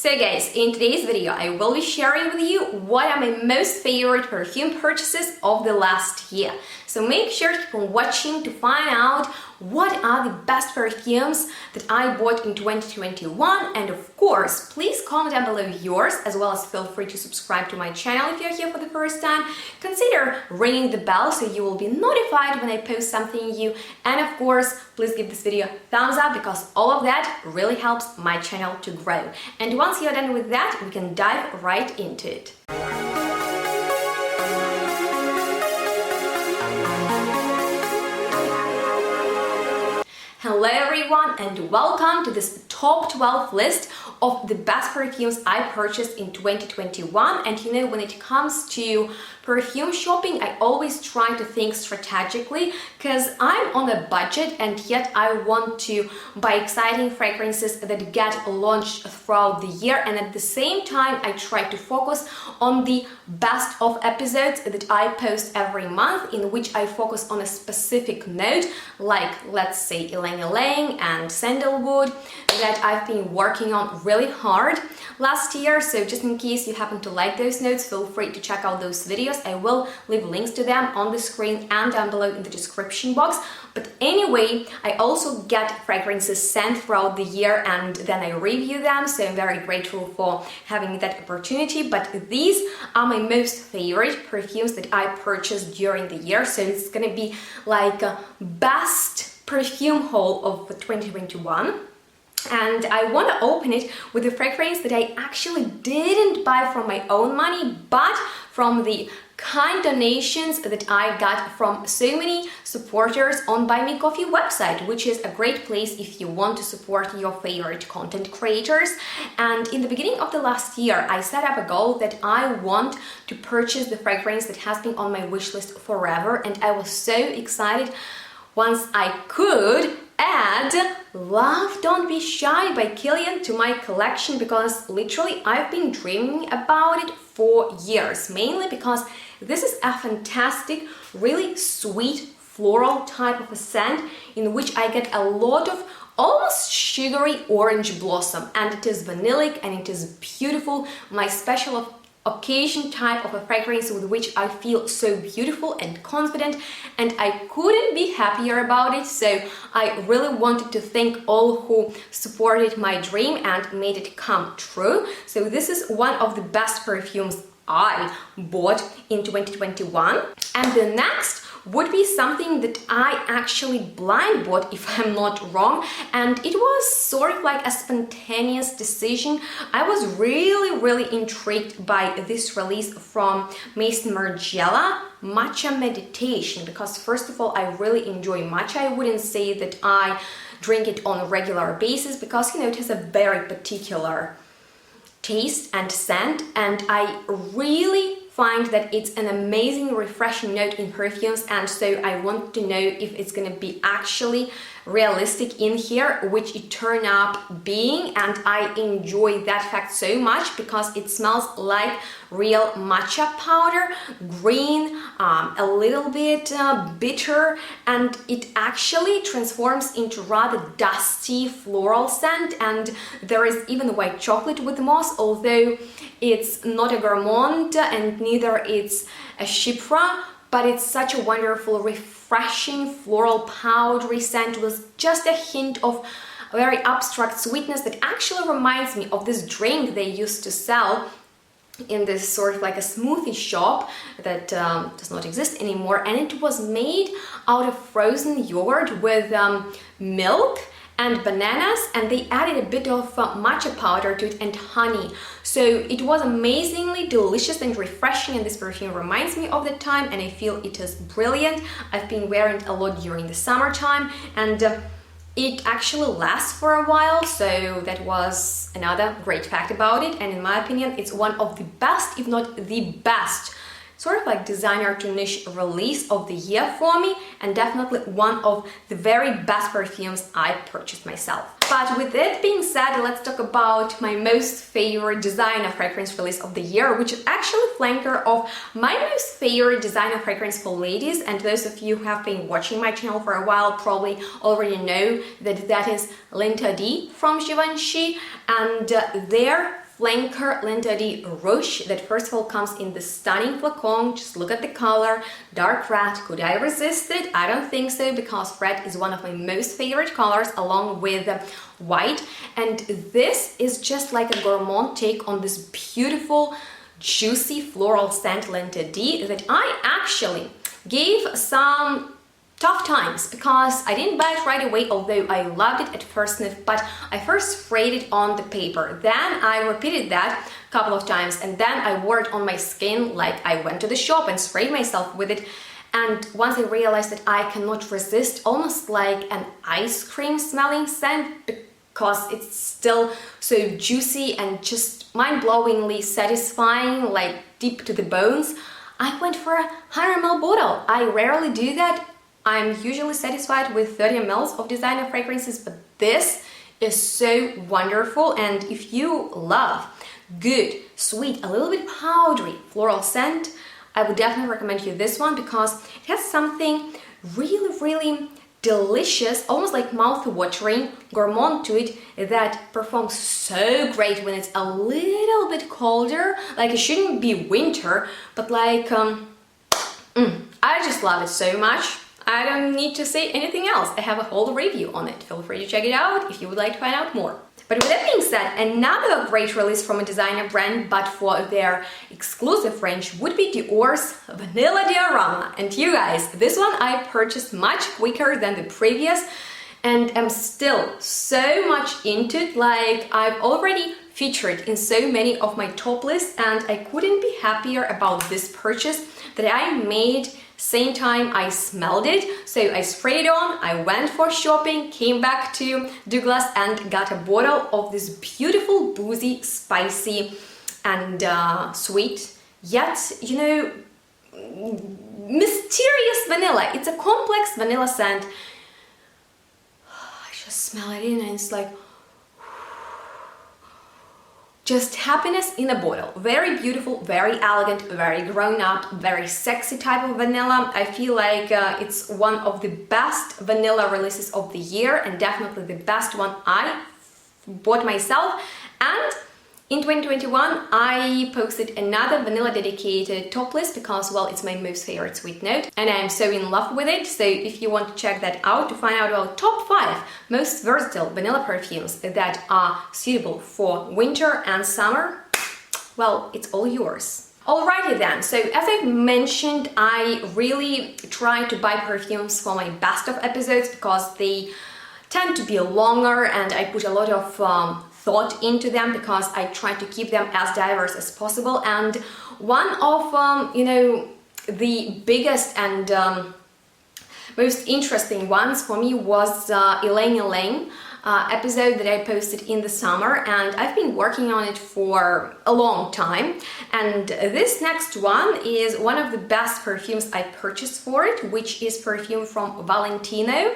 So guys, in today's video I will be sharing with you what are my most favorite perfume purchases of the last year. So make sure to keep on watching to find out what are the best perfumes that I bought in 2021, and of course please comment down below yours, as well as feel free to subscribe to my channel if you're here for the first time. Consider ringing the bell so you will be notified when I post something new, and of course please give this video a thumbs up because all of that really helps my channel to grow. And once you're done with that, we can dive right into it. Hello everyone and welcome to this top 12 list of the best perfumes I purchased in 2021. And you know, when it comes to perfume shopping, I always try to think strategically because I'm on a budget and yet I want to buy exciting fragrances that get launched throughout the year, and at the same time I try to focus on the best of episodes that I post every month, in which I focus on a specific note, like let's say Ylang Ylang and Sandalwood, that I've been working on really hard last year. So just in case you happen to like those notes, feel free to check out those videos. I will leave links to them on the screen and down below in the description box. But anyway, I also get fragrances sent throughout the year and then I review them, so I'm very grateful for having that opportunity. But these are my most favorite perfumes that I purchased during the year, so it's gonna be like a best perfume haul of 2021. And I want to open it with a fragrance that I actually didn't buy from my own money, but from the kind donations that I got from so many supporters on Buy Me Coffee website, which is a great place if you want to support your favorite content creators. And in the beginning of the last year, I set up a goal that I want to purchase the fragrance that has been on my wish list forever, and I was so excited once I could add Love Don't Be Shy by Killian to my collection, because literally I've been dreaming about it for years, mainly because this is a fantastic, really sweet floral type of a scent in which I get a lot of almost sugary orange blossom, and it is vanillic and it is beautiful. My special occasion type of a fragrance with which I feel so beautiful and confident, and I couldn't be happier about it. So I really wanted to thank all who supported my dream and made it come true. So this is one of the best perfumes I bought in 2021. And the next would be something that I actually blind bought, if I'm not wrong, and it was sort of like a spontaneous decision. I was really intrigued by this release from Maison Margiela, Matcha Meditation, because first of all I really enjoy matcha. I wouldn't say that I drink it on a regular basis because, you know, it has a very particular taste and scent, and I really find that it's an amazing refreshing note in perfumes, and so I want to know if it's gonna be actually realistic in here, which it turned up being, and I enjoy that fact so much because it smells like real matcha powder, green, a little bit bitter, and it actually transforms into rather dusty floral scent. And there is even white chocolate with moss, although it's not a gourmand and neither it's a chypre, but it's such a wonderful, refreshing floral powdery scent with just a hint of a very abstract sweetness that actually reminds me of this drink they used to sell in this sort of like a smoothie shop that does not exist anymore, and it was made out of frozen yogurt with milk and bananas, and they added a bit of matcha powder to it and honey. So it was amazingly delicious and refreshing, and this perfume reminds me of that time, and I feel it is brilliant. I've been wearing it a lot during the summertime, and it actually lasts for a while, so that was another great fact about it. And in my opinion, it's one of the best, if not the best, sort of like designer to niche release of the year for me, and definitely one of the very best perfumes I purchased myself. But with that being said, let's talk about my most favorite designer fragrance release of the year, which is actually flanker of my most favorite designer fragrance for ladies. And those of you who have been watching my channel for a while probably already know that that is L'Interdit from Givenchy, and their MargielaL'Interdit Rouge that first of all comes in the stunning flacon. Just look at the color, dark red. Could I resist it? I don't think so, because red is one of my most favorite colors along with white, and this is just like a gourmand take on this beautiful juicy floral scent L'Interdit that I actually gave some tough times because I didn't buy it right away, although I loved it at first sniff, but I first sprayed it on the paper, then I repeated that a couple of times, and then I wore it on my skin like I went to the shop and sprayed myself with it. And once I realized that I cannot resist almost like an ice cream smelling scent because it's still so juicy and just mind-blowingly satisfying, like deep to the bones, I went for a 100 ml bottle. I rarely do that. I'm usually satisfied with 30 ml of designer fragrances, but this is so wonderful. And if you love good, sweet, a little bit powdery floral scent, I would definitely recommend you this one because it has something really delicious, almost like mouth-watering gourmand to it that performs so great when it's a little bit colder. Like, it shouldn't be winter, but like I just love it so much. I don't need to say anything else. I have a whole review on it. Feel free to check it out if you would like to find out more. But with that being said, another great release from a designer brand, but for their exclusive range, would be Dior's Vanilla Diorama. And you guys, this one I purchased much quicker than the previous and am still so much into it. Like, I've already featured in so many of my top lists, and I couldn't be happier about this purchase that I made same time I smelled it. So I sprayed it on, I went for shopping, came back to Douglas and got a bottle of this beautiful, boozy, spicy and sweet, yet, you know, mysterious vanilla. It's a complex vanilla scent. I just smell it in and it's like just happiness in a bottle. Very beautiful, very elegant, very grown up, very sexy type of vanilla. I feel like it's one of the best vanilla releases of the year and definitely the best one I bought myself. And in 2021, I posted another vanilla dedicated top list because, well, it's my most favorite sweet note and I am so in love with it. So if you want to check that out to find out about top 5 most versatile vanilla perfumes that are suitable for winter and summer, well, it's all yours. Alrighty then, so as I mentioned, I really try to buy perfumes for my best of episodes because they tend to be longer and I put a lot of thought into them because I try to keep them as diverse as possible. And one of you know, the biggest and most interesting ones for me was Elaine episode that I posted in the summer, and I've been working on it for a long time. And this next one is one of the best perfumes I purchased for it, which is perfume from Valentino,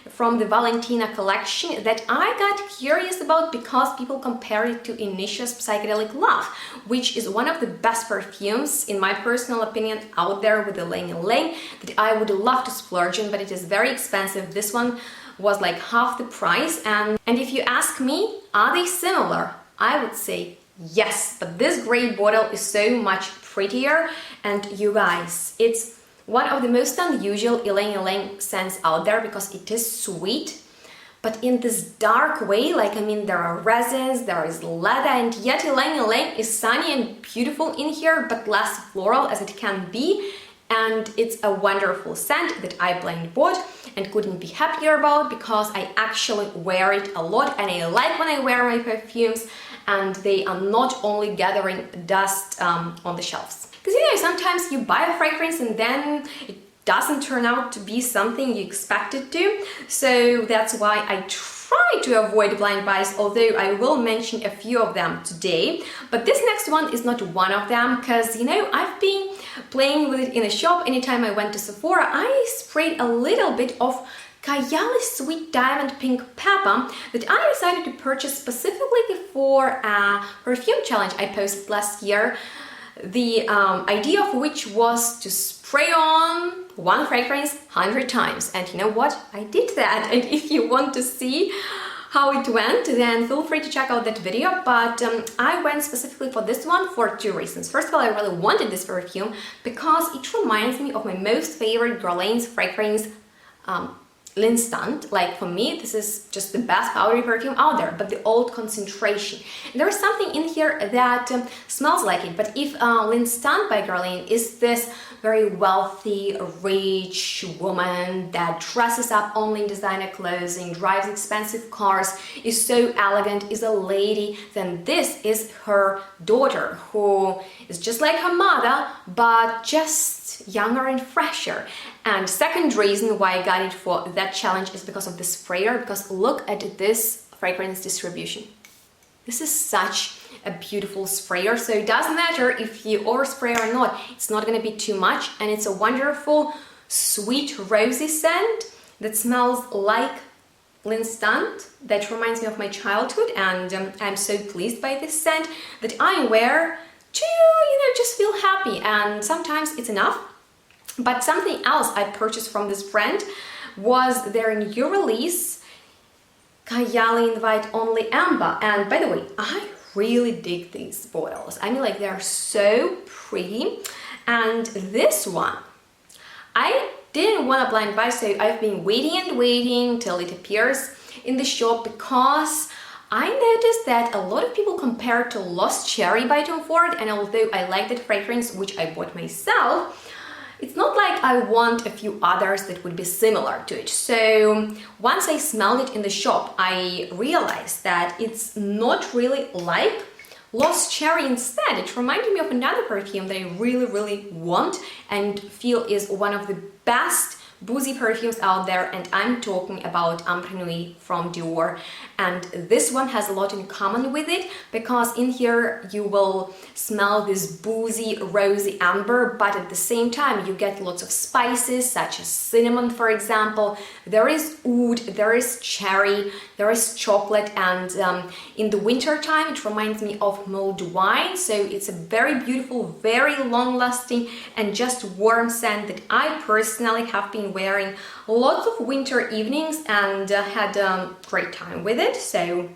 from the Valentina collection, that I got curious about because people compare it to Initia's Psychedelic Love, which is one of the best perfumes, in my personal opinion, out there with Elaine that I would love to splurge on, but it is very expensive. This one was like half the price, and if you ask me, are they similar? I would say yes, but this gray bottle is so much prettier, and you guys, it's one of the most unusual Elaine scents out there because it is sweet, but in this dark way. Like, I mean, there are resins, there is leather, and yet Elaine is sunny and beautiful in here, but less floral as it can be. And it's a wonderful scent that I blind bought and couldn't be happier about because I actually wear it a lot and I like when I wear my perfumes and they are not only gathering dust on the shelves. Because, you know, sometimes you buy a fragrance and then it doesn't turn out to be something you expected to. So that's why I try to avoid blind buys, although I will mention a few of them today. But this next one is not one of them because, you know, I've been playing with it in a shop. Anytime I went to Sephora, I sprayed a little bit of Kayali Sweet Diamond Pink Pepper that I decided to purchase specifically for a perfume challenge I posted last year. The idea of which was to spray on one fragrance 100 times, and you know what? I did that. And if you want to see how it went, then feel free to check out that video. But I went specifically for this one for two reasons. First of all, I really wanted this perfume because it reminds me of my most favorite Guerlain's fragrance, L'Instant. Like, for me, this is just the best powdery perfume out there, but the old concentration. There is something in here that smells like it, but if L'Instant by Guerlain is this very wealthy, rich woman that dresses up only in designer clothing, drives expensive cars, is so elegant, is a lady, then this is her daughter, who is just like her mother, but just younger and fresher. And second reason why I got it for that challenge is because of the sprayer, because look at this fragrance distribution. This is such a beautiful sprayer, so it doesn't matter if you overspray or not, it's not going to be too much, and it's a wonderful sweet rosy scent that smells like L'Instant. That reminds me of my childhood, and I'm so pleased by this scent that I wear to, just feel happy, and sometimes it's enough. But something else I purchased from this brand was their new release, Kayali Invite Only Amber. And by the way, I really dig these bottles. I mean, like, they're so pretty. And this one, I didn't want to blind buy, so I've been waiting and waiting till it appears in the shop, because I noticed that a lot of people compare it to Lost Cherry by Tom Ford, and although I like that fragrance, which I bought myself, it's not like I want a few others that would be similar to it. So once I smelled it in the shop, I realized that it's not really like Lost Cherry. Instead, it reminded me of another perfume that I really, really want and feel is one of the best boozy perfumes out there, and I'm talking about Ambre Nuit from Dior. And this one has a lot in common with it, because in here you will smell this boozy rosy amber, but at the same time you get lots of spices such as cinnamon, for example. There is oud, there is cherry, there is chocolate, and in the winter time it reminds me of mulled wine. So it's a very beautiful, very long-lasting and just warm scent that I personally have been wearing lots of winter evenings and had a great time with it. So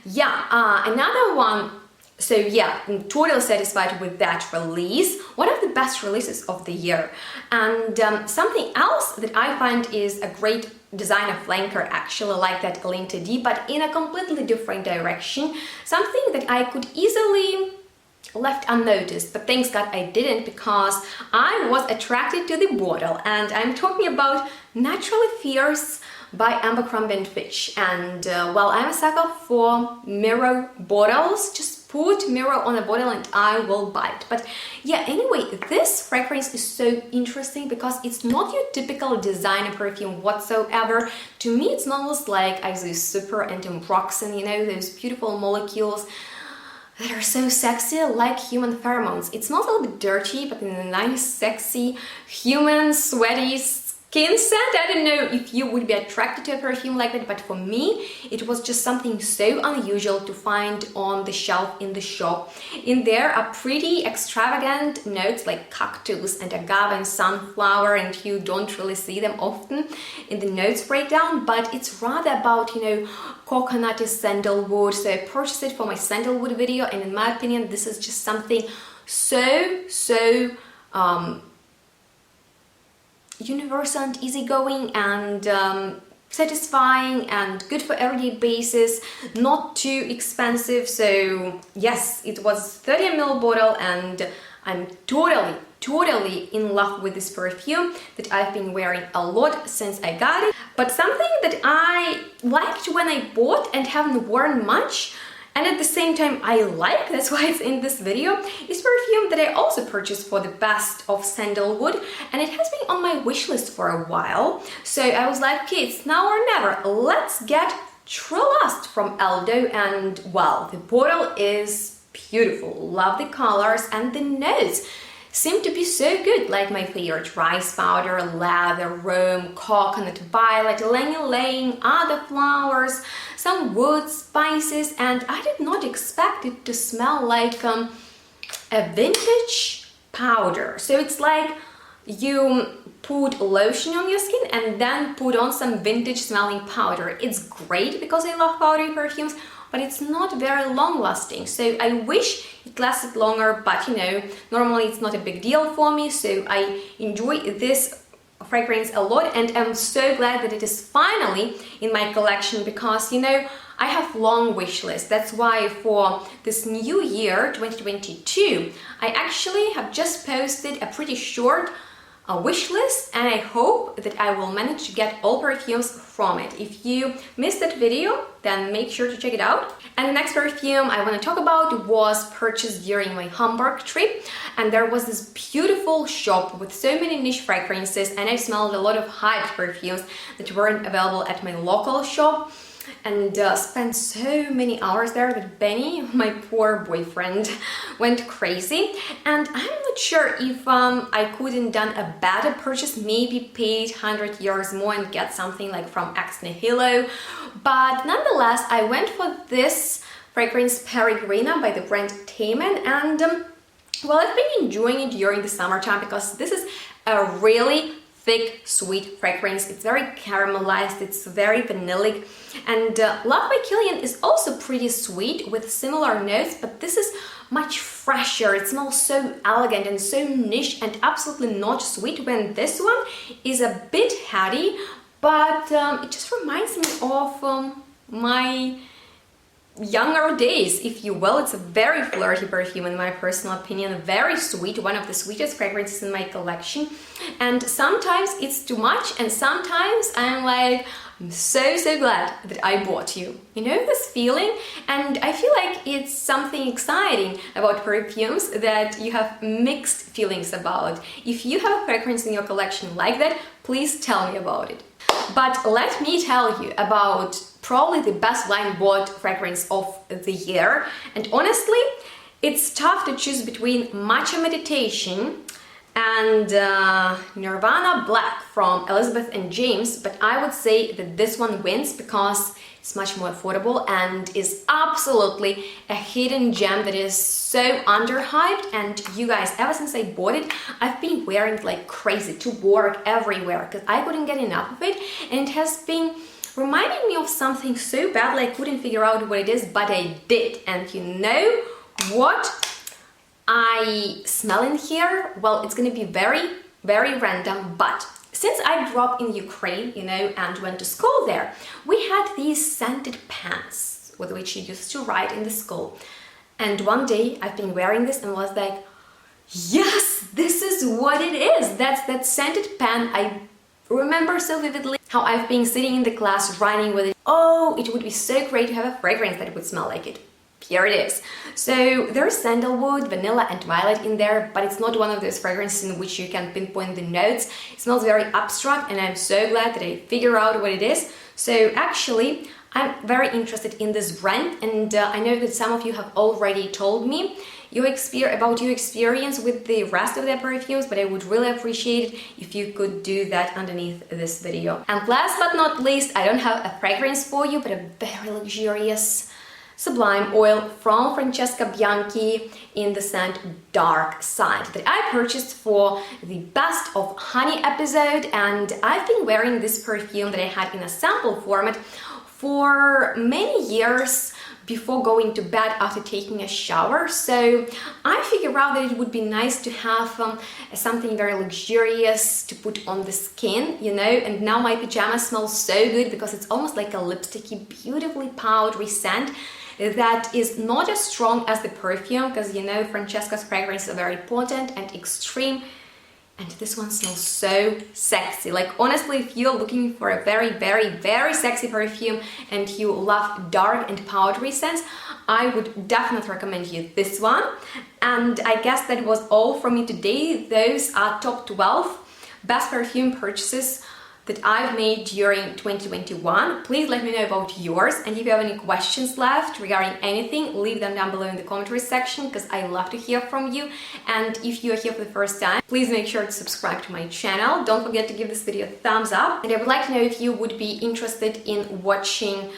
yeah, another one. So yeah, I'm totally satisfied with that release. One of the best releases of the year. And something else that I find is a great designer flanker, actually, like that L'Interdit, but in a completely different direction. Something that I could easily left unnoticed, but thanks God I didn't, because I was attracted to the bottle, and I'm talking about Naturally Fierce by Abercrombie and Fitch. And well, I'm a sucker for Myrrh bottles. Just put Myrrh on a bottle and I will buy it. But yeah, anyway, this fragrance is so interesting because it's not your typical designer perfume whatsoever. To me, it smells like Iso Super and Ambroxan, those beautiful molecules that are so sexy, like human pheromones. It smells a little bit dirty, but in a nice, sexy, human, sweaty skin scent. I don't know if you would be attracted to a perfume like that, but for me, it was just something so unusual to find on the shelf in the shop. In there are pretty extravagant notes like cactus and agave and sunflower, and you don't really see them often in the notes breakdown, but it's rather about, coconutty sandalwood. So I purchased it for my sandalwood video, and in my opinion, this is just something so universal and easygoing and satisfying and good for everyday basis, not too expensive. So yes, it was 30 ml bottle, and I'm totally in love with this perfume that I've been wearing a lot since I got it. But something that I liked when I bought and haven't worn much, and at the same time I like, that's why it's in this video, is perfume that I also purchased for the best of sandalwood, and it has been on my wish list for a while. So I was like, okay, it's now or never. Let's get True Lust from Aldo, and well, the bottle is beautiful. Love the colors, and the notes seem to be so good, like my favorite rice powder, leather, rome, coconut, violet, ylang-ylang, other flowers, some wood, spices, and I did not expect it to smell like a vintage powder. So it's like you put lotion on your skin and then put on some vintage smelling powder. It's great because I love powdery perfumes, but it's not very long lasting. So I wish it lasted longer, but you know, normally it's not a big deal for me. So I enjoy this fragrance a lot, and I'm so glad that it is finally in my collection because, you know, I have long wish list. That's why for this new year 2022 I actually have just posted a pretty short wish list, and I hope that I will manage to get all perfumes from it. If you missed that video, then make sure to check it out. And the next perfume I want to talk about was purchased during my Hamburg trip, and there was this beautiful shop with so many niche fragrances, and I smelled a lot of hyped perfumes that weren't available at my local shop, and spent so many hours there that Benny, my poor boyfriend, went crazy. And I'm not sure if I couldn't done a better purchase, maybe paid 100 euros more and get something like from Ex Nihilo, but nonetheless I went for this fragrance Peregrina by the brand Cayenne, and well, I've been enjoying it during the summertime because this is a really thick, sweet fragrance. It's very caramelized, it's very vanillic, and Love by Killian is also pretty sweet with similar notes, but this is much fresher. It smells so elegant and so niche and absolutely not sweet, when this one is a bit heady, but it just reminds me of my younger days, if you will. It's a very flirty perfume in my personal opinion, very sweet, one of the sweetest fragrances in my collection, and sometimes it's too much and sometimes I'm like, I'm so glad that I bought you. You know this feeling? And I feel like it's something exciting about perfumes that you have mixed feelings about. If you have a fragrance in your collection like that, please tell me about it. But let me tell you about probably the best blind bought fragrance of the year, and honestly it's tough to choose between Matcha Meditation and Nirvana Black from Elizabeth and James, but I would say that this one wins because it's much more affordable and is absolutely a hidden gem that is so underhyped. And you guys, ever since I bought it, I've been wearing it like crazy to work, everywhere, because I couldn't get enough of it, and it has been reminding me of something so badly I couldn't figure out what it is, but I did. And you know what I smell in here? Well, it's gonna be very random, but since I grew up in Ukraine, you know, and went to school there, we had these scented pens with which you used to write in the school. And one day I've been wearing this and was like, yes, this is what it is. That's that scented pen. I remember so vividly how I've been sitting in the class writing with it. Oh, it would be so great to have a fragrance that would smell like it. Here it is. So there's sandalwood, vanilla and violet in there, but it's not one of those fragrances in which you can pinpoint the notes. It smells very abstract, and I'm so glad that I figure out what it is. So actually I'm very interested in this brand, and I know that some of you have already told me about your experience with the rest of their perfumes, but I would really appreciate it if you could do that underneath this video. And last but not least, I don't have a fragrance for you, but a very luxurious sublime oil from Francesca Bianchi in the scent Dark Side that I purchased for the Best of Honey episode, and I've been wearing this perfume that I had in a sample format for many years before going to bed after taking a shower. So I figured out that it would be nice to have something very luxurious to put on the skin, you know, and now my pajamas smell so good because it's almost like a lipsticky, beautifully powdery scent that is not as strong as the perfume, because you know Francesca's fragrances are very potent and extreme, and this one smells so sexy. Like honestly, if you're looking for a very sexy perfume and you love dark and powdery scents, I would definitely recommend you this one. And I guess that was all from me today. Those are top 12 best perfume purchases that I've made during 2021. Please let me know about yours, and if you have any questions left regarding anything, leave them down below in the commentary section, because I love to hear from you. And if you are here for the first time, please make sure to subscribe to my channel. Don't forget to give this video a thumbs up, and I would like to know if you would be interested in watching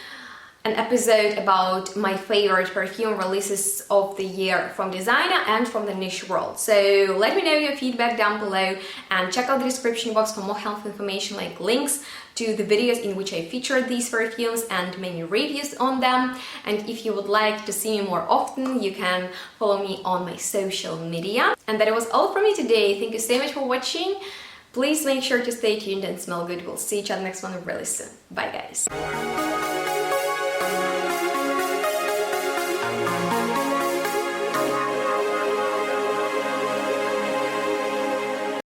an episode about my favorite perfume releases of the year from designer and from the niche world. So let me know your feedback down below and check out the description box for more helpful information like links to the videos in which I featured these perfumes and many reviews on them. And if you would like to see me more often, you can follow me on my social media. And that was all from me today. Thank you so much for watching. Please make sure to stay tuned and smell good. We'll see each other next one really soon. Bye guys.